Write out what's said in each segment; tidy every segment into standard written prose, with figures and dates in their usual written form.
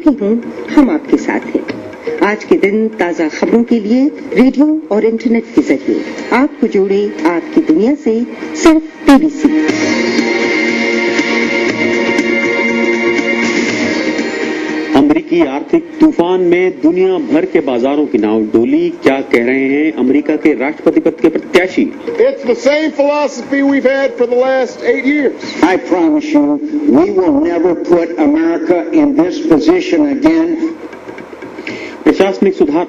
जानती हूँ हम आपके साथ हैं। आज के दिन ताज़ा खबरों के लिए रेडियो और इंटरनेट के जरिए आपको जोड़े आपकी दुनिया से सिर्फ टीवीसी। अमेरिकी आर्थिक तूफान में दुनिया भर के बाजारों की नाव डोली। क्या कह रहे हैं अमेरिका के राष्ट्रपति पद के प्रत्याशी? It's the same philosophy we've had for the last 8 years. I promise you, we will never put America in this position again. प्रशासनिक सुधार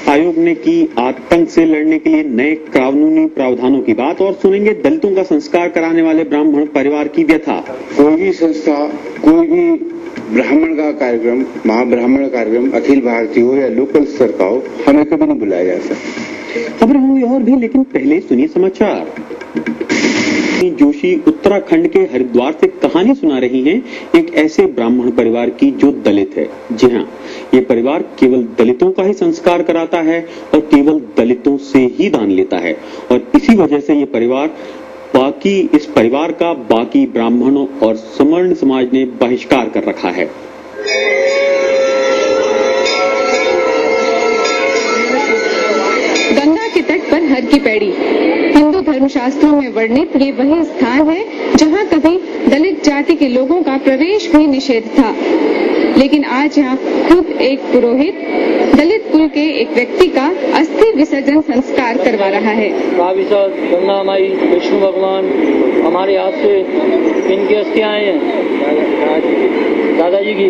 आयोग ने की आतंक से लड़ने के लिए नए कानूनी प्रावधानों की बात, और सुनेंगे दलितों का संस्कार कराने वाले ब्राह्मण परिवार की व्यथा। कोई भी संस्था, कोई भी ब्राह्मण का कार्यक्रम, महाब्राह्मण कार्यक्रम अखिल भारतीय हो या लोकल स्तर का हो, हमें कभी नहीं बुलाया जा सकता। खबरें होंगी और भी, लेकिन पहले सुनिए समाचार। जोशी उत्तराखंड के हरिद्वार से कहानी सुना रही हैं एक ऐसे ब्राह्मण परिवार की जो दलित है। जी हाँ, ये परिवार केवल दलितों का ही संस्कार कराता है और केवल दलितों से ही दान लेता है, और इसी वजह से इस परिवार का बाकी ब्राह्मणों और सवर्ण समाज ने बहिष्कार कर रखा है। गंगा के तट पर हर की पैड़ी, हिंदू धर्मशास्त्रों में वर्णित ये वही स्थान है जहां कभी दलित जाति के लोगों का प्रवेश भी निषेध था, लेकिन आज यहाँ खुद एक पुरोहित दलित कुल के एक व्यक्ति का अस्थि विसर्जन संस्कार करवा रहा है। गंगा माई, विष्णु भगवान हमारे हाथ से इनकी अस्थियां आई हैं। दादाजी की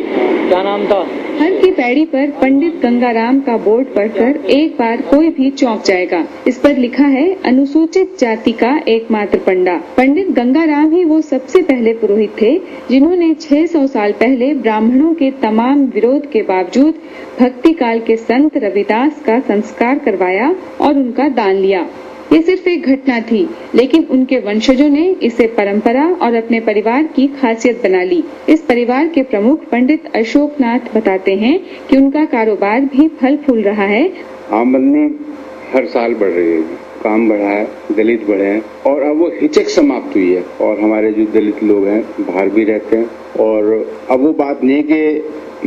क्या नाम था? हर की पैड़ी पर पंडित गंगाराम का बोर्ड पढ़कर एक बार कोई भी चौंक जाएगा। इस पर लिखा है अनुसूचित जाति का एकमात्र पंडा। पंडित गंगाराम ही वो सबसे पहले पुरोहित थे जिन्होंने 600 साल पहले ब्राह्मणों के तमाम विरोध के बावजूद भक्ति काल के संत रविदास का संस्कार करवाया और उनका दान लिया। ये सिर्फ एक घटना थी, लेकिन उनके वंशजों ने इसे परंपरा और अपने परिवार की खासियत बना ली। इस परिवार के प्रमुख पंडित अशोकनाथ बताते हैं कि उनका कारोबार भी फल फूल रहा है। आमदनी हर साल बढ़ रही है, काम बढ़ा है, दलित बढ़े हैं, और अब वो हिचक समाप्त हुई है। और हमारे जो दलित लोग हैं बाहर भी रहते हैं, और अब वो बात नहीं कि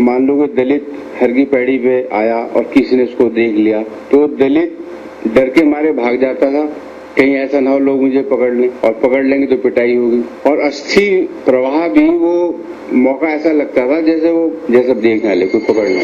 मान लो कि दलित हर की पैड़ी पे आया और किसी ने उसको देख लिया तो दलित डर के मारे भाग जाता था, कहीं ऐसा ना हो लोग मुझे पकड़ लें, और पकड़ लेंगे तो पिटाई होगी। और अस्थि प्रवाह भी वो मौका ऐसा लगता था जैसे देखने वाले कोई पकड़ना।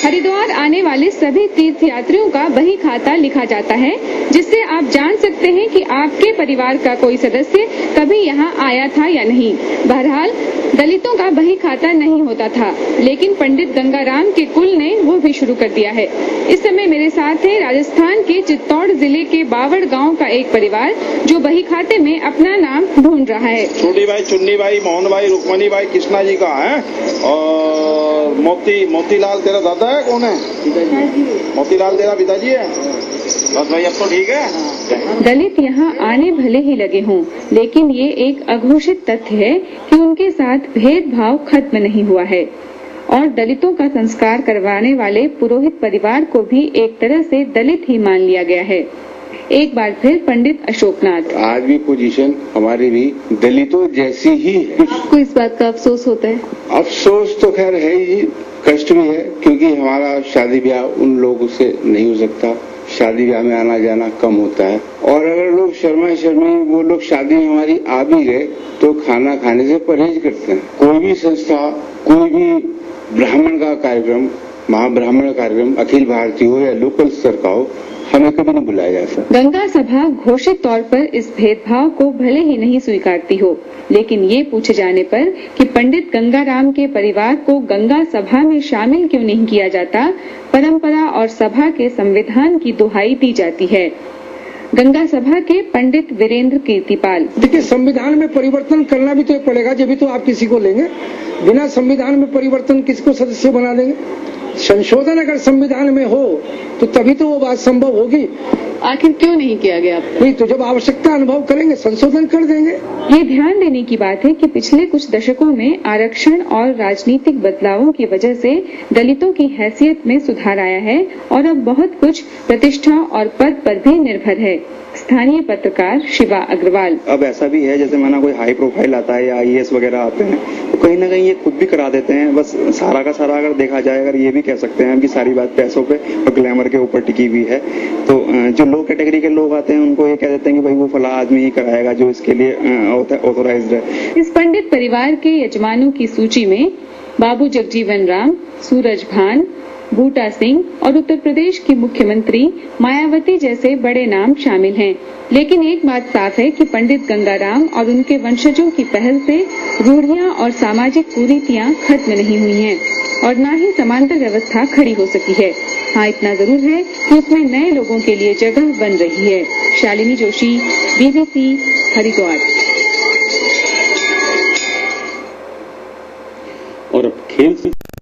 हरिद्वार आने वाले सभी तीर्थ यात्रियों का बही खाता लिखा जाता है, जिससे आप जान सकते हैं कि आपके परिवार का कोई सदस्य कभी यहाँ आया था या नहीं। बहरहाल दलितों का बही खाता नहीं होता था, लेकिन पंडित गंगाराम के कुल ने वो भी शुरू कर दिया है। इस समय मेरे साथ है राजस्थान के चित्तौड़ जिले के बावड़ गांव का एक परिवार जो बही खाते में अपना नाम ढूंढ रहा है। छोटी भाई, चुन्नी भाई, मोहन भाई, रुक्मणी भाई, कृष्णा जी का है, और मोतीलाल तेरा दादा है? कौन है? मोतीलाल तेरा पिताजी है? बस भाई, अब तो ठीक है। दलित यहाँ आने भले ही लगे हों, लेकिन ये एक अघोषित तथ्य है कि उनके साथ भेदभाव खत्म नहीं हुआ है, और दलितों का संस्कार करवाने वाले पुरोहित परिवार को भी एक तरह से दलित ही मान लिया गया है। एक बार फिर पंडित अशोकनाथ, आज भी पोजीशन हमारी भी दलितों जैसी ही है। आपको इस बात का अफसोस होता है? अफसोस तो खैर है ही, कष्ट भी है, क्योंकि हमारा शादी ब्याह उन लोगों से नहीं हो सकता। शादी ब्याह में आना जाना कम होता है, और अगर लोग शर्मा वो लोग शादी में हमारी आ भी गए तो खाना खाने से परहेज करते हैं। कोई भी संस्था, कोई भी ब्राह्मण का कार्यक्रम, महाब्राह्मण कार्यक्रम अखिल भारतीय हो या लोकल स्तर का हो, हमें कभी नहीं बुलाया जा सकता। गंगा सभा घोषित तौर पर इस भेदभाव को भले ही नहीं स्वीकारती हो, लेकिन ये पूछे जाने पर कि पंडित गंगाराम के परिवार को गंगा सभा में शामिल क्यों नहीं किया जाता, परंपरा और सभा के संविधान की दुहाई दी जाती है। गंगा सभा के पंडित वीरेंद्र कीर्तिपाल, देखिए, संविधान में परिवर्तन करना भी तो पड़ेगा, जब भी तो आप किसी को लेंगे। बिना संविधान में परिवर्तन किसको सदस्य बना देंगे? संशोधन अगर संविधान में हो तो तभी तो वो बात संभव होगी। आखिर क्यों नहीं किया गया? नहीं तो जब आवश्यकता अनुभव करेंगे संशोधन कर देंगे। ये ध्यान देने की बात है कि पिछले कुछ दशकों में आरक्षण और राजनीतिक बदलावों की वजह से दलितों की हैसियत में सुधार आया है और अब बहुत कुछ प्रतिष्ठा और पद पर भी निर्भर है। स्थानीय पत्रकार शिवा अग्रवाल। अब ऐसा भी है जैसे माना कोई हाई प्रोफाइल आता है या IAS वगैरह आते हैं तो कहीं ना कहीं ये खुद भी करा देते हैं। बस सारा का सारा अगर देखा जाए, अगर ये भी कह सकते हैं कि सारी बात पैसों पे और ग्लैमर के ऊपर टिकी हुई है, तो जो लो कैटेगरी के लोग आते हैं उनको ये कह देते हैं कि भाई वो फला आदमी ही कराएगा जो इसके लिए ऑथोराइज्ड है। इस पंडित परिवार के यजमानों की सूची में बाबू जगजीवन राम, सूरज भान, बूटा सिंह और उत्तर प्रदेश की मुख्यमंत्री मायावती जैसे बड़े नाम शामिल हैं। लेकिन एक बात साफ है कि पंडित गंगाराम और उनके वंशजों की पहल से रूढ़ियां और सामाजिक कुरीतियां खत्म नहीं हुई हैं और न ही समांतर व्यवस्था खड़ी हो सकी है। हाँ, इतना जरूर है कि उसमें नए लोगों के लिए जगह बन रही है। शालिनी जोशी, BBC, हरिद्वार। और अब खेल